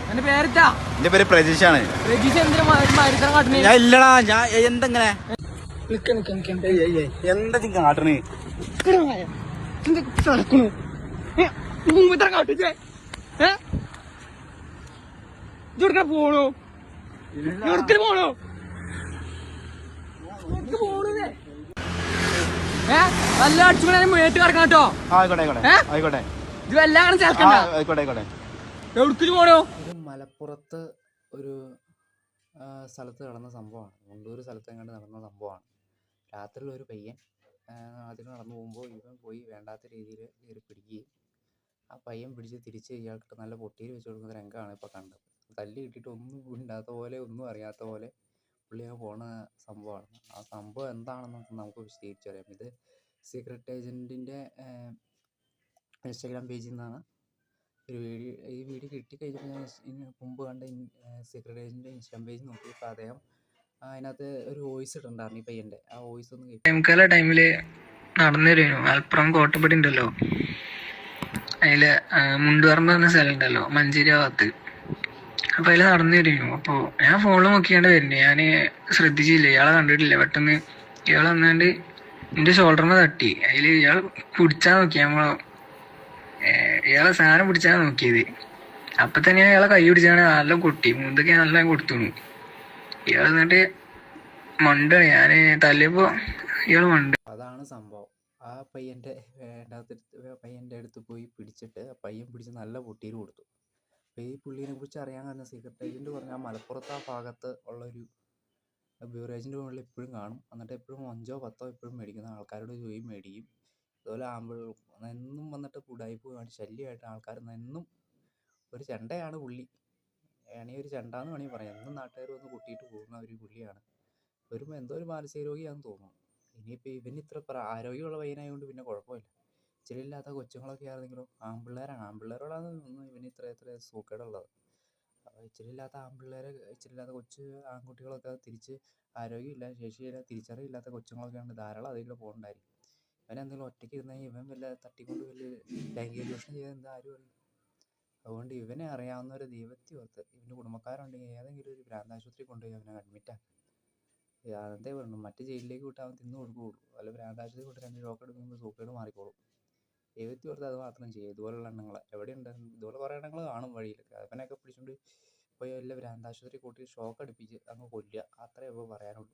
എന്റെ പേരെത്താ? എന്റെ പേര് പ്രജീഷാണ്. ഞാൻ ഇല്ലടാ, ഞാൻ എന്തെങ്ങനെ എന്താ കാട്ടണേ പോണോ പോണോ നല്ല അടിച്ചു മേട്ട് കിടക്കണം കേട്ടോ. ആയിക്കോട്ടെ ആയിക്കോട്ടെ ഇത് എല്ലാം ആയിക്കോട്ടെ ആയിക്കോട്ടെ. എവിടേക്ക് പോണോ? ഇത് മലപ്പുറത്ത് ഒരു സ്ഥലത്ത് നടന്ന സംഭവമാണ്. മുണ്ടൂർ സ്ഥലത്ത് എങ്ങാണ്ട് നടന്ന സംഭവമാണ്. രാത്രിയിൽ ഒരു പയ്യൻ അതിൽ നടന്നു പോകുമ്പോൾ ഇവൻ പോയി വേണ്ടാത്ത രീതിയിൽ കയറി പിടിക്കുകയും ആ പയ്യൻ പിടിച്ച് തിരിച്ച് ഇയാൾക്ക് നല്ല പൊട്ടിയിൽ വെച്ച് കൊടുക്കുന്ന രംഗമാണ് ഇപ്പോൾ കണ്ടത്. തല്ലി കിട്ടിയിട്ട് ഒന്നും ഇണ്ടാത്ത പോലെ ഒന്നും അറിയാത്ത പോലെ പുള്ളി അങ്ങ് പോണ സംഭവമാണ്. ആ സംഭവം എന്താണെന്നൊക്കെ നമുക്ക് വിശദീകരിച്ചറിയാം. ഇത് സീക്രട്ട് ഏജൻറ്റിൻ്റെ ഇൻസ്റ്റാഗ്രാം പേജിൽ നിന്നാണ് ഈ വീഡിയോ കിട്ടിക്കഴിഞ്ഞപ്പോൾ ഞാൻ മുമ്പ് കണ്ട സീക്രട്ട് ഏജൻറ്റിൻ്റെ ഇൻസ്റ്റാഗ്രാം പേജ് നോക്കിയപ്പോൾ അദ്ദേഹം അതിനകത്ത് ഒരു വോയിസ് ഇട്ടുണ്ടായിരുന്നു ഈ പയ്യൻ്റെ. ആ വോയിസ് ഒന്ന് ടൈംകാല ടൈമിൽ നടന്നു വരുന്നു. മലപ്പുറം കോട്ടപ്പടി ഉണ്ടല്ലോ, അതിൽ മുണ്ടുപറമ്പ് എന്ന സ്ഥലം ഉണ്ടല്ലോ മഞ്ചേരി ഭാഗത്ത്. അപ്പോൾ അതിൽ നടന്നു വരുന്നു. അപ്പോൾ ഞാൻ ഫോണിൽ നോക്കിയാണ്ട് വരുന്നത്, ഞാൻ ശ്രദ്ധിച്ചില്ല, ഇയാളെ കണ്ടിട്ടില്ല. പെട്ടെന്ന് ഇയാൾ വന്നാണ്ട് എൻ്റെ ഷോൾഡറിനെ തട്ടി. അതിൽ ഇയാൾ പിടിച്ചാൽ നോക്കി, ഇയാളെ സാധനം പിടിച്ചാണ് നോക്കിയത്. അപ്പം തന്നെ ഇയാളെ കൈ പിടിച്ചാണ് നല്ല കൊട്ടി, മുന്തൊക്കെ നല്ല കൊടുത്തു. ഇയാൾ എന്നിട്ട് മണ്ട, ഞാൻ തല്ലിയപ്പോൾ ഇയാൾ മണ്ട. അതാണ് സംഭവം. ആ പയ്യൻ്റെ അടുത്ത് പോയി പിടിച്ചിട്ട് ആ പയ്യൻ പിടിച്ച് നല്ല പൊട്ടിയിൽ കൊടുത്തു. അപ്പോൾ ഈ പുള്ളീനെ കുറിച്ച് അറിയാൻ കാരണം സീക്രട്ട് ഏജൻറ്റ് പറഞ്ഞാൽ മലപ്പുറത്ത് ആ ഭാഗത്ത് ഉള്ളൊരു ബ്യൂറേജിൻ്റെ മുകളിൽ എപ്പോഴും കാണും. എന്നിട്ട് എപ്പോഴും 5 or 10 എപ്പോഴും മേടിക്കുന്ന ആൾക്കാരോട് ചോദിയും മേടിക്കും. അതുപോലെ എന്നും വന്നിട്ട് ഉടായിപ്പ് കാണിച്ച് ശല്യമായിട്ട് ആൾക്കാർ എന്നും ഒരു ചെണ്ടയാണ് പുള്ളി. വേണമെങ്കിൽ ഒരു ചെണ്ടാന്ന് വേണമെങ്കിൽ പറയാം. എന്നും നാട്ടുകാർ വന്ന് കൂട്ടിയിട്ട് പോകുന്ന ഒരു പുള്ളിയാണ്. വരുമ്പോൾ എന്തോ ഒരു മാനസിക രോഗിയാണെന്ന് തോന്നുന്നു. ഇനിയിപ്പോൾ ഇവന് ഇത്ര ആരോഗ്യമുള്ള പയ്യനായതുകൊണ്ട് പിന്നെ കുഴപ്പമില്ല. ഇച്ചിരി ഇല്ലാത്ത കൊച്ചുങ്ങളൊക്കെ ആണെങ്കിലോ ആൺപിള്ളേരോടാണ് ഇവന് ഇത്ര സൂക്കേടുള്ളത്. ഇച്ചിരി ഇല്ലാത്ത ഇച്ചിരി ഇല്ലാത്ത ആൺകുട്ടികളൊക്കെ തിരിച്ച് ആരോഗ്യമില്ല, ശേഷിയില്ല, തിരിച്ചറിയില്ലാത്ത കൊച്ചുങ്ങളൊക്കെയാണ് ധാരാളം അതിൽ പോകുന്നുണ്ടായിരിക്കും. ഇവനെന്തെങ്കിലും ഒറ്റയ്ക്ക് ഇരുന്നെങ്കിൽ ഇവൻ വല്ല തട്ടിക്കൊണ്ട് വലിയ ലൈംഗിക ചൂഷണം ചെയ്താൽ എന്താ ആരും അറിയും. അതുകൊണ്ട് ഇവനെ അറിയാവുന്ന ഒരു ദൈവത്തെ ഓർത്ത് ഇവൻ്റെ കുടുംബക്കാരുണ്ടെങ്കിൽ ഏതെങ്കിലും ഒരു ഭ്രാന്താശുപത്രി കൊണ്ടുപോയി അവനെ അഡ്മിറ്റാക്കും. അതെന്തേ പറഞ്ഞു, മറ്റ് ജയിലിലേക്ക് വിട്ട് അവൻ തിന്നു കൊടുക്കുകയുള്ളൂ. വല്ല ഭ്രാന്താശുപത്രി കൊണ്ട് 2 ചോക്ക് എടുക്കുമ്പോൾ സൂക്കേട് മാറിക്കോളും. ദൈവത്തെ ഓർത്ത് അത് മാത്രം ചെയ്യും. ഇതുപോലുള്ള എണ്ണങ്ങൾ എവിടെയുണ്ട്, ഇതുപോലെ കുറേ എണ്ണങ്ങൾ കാണും വഴിയിലൊക്കെ. അവനെയൊക്കെ പിടിച്ചുകൊണ്ട് പോയി വല്ല ഭ്രാന്താശുപത്രി കൂട്ടി ഷോക്ക് അടിപ്പിച്ച് അങ്ങ് കൊല്ലുക, അത്രയേ ഇപ്പോൾ പറയാനുള്ളൂ.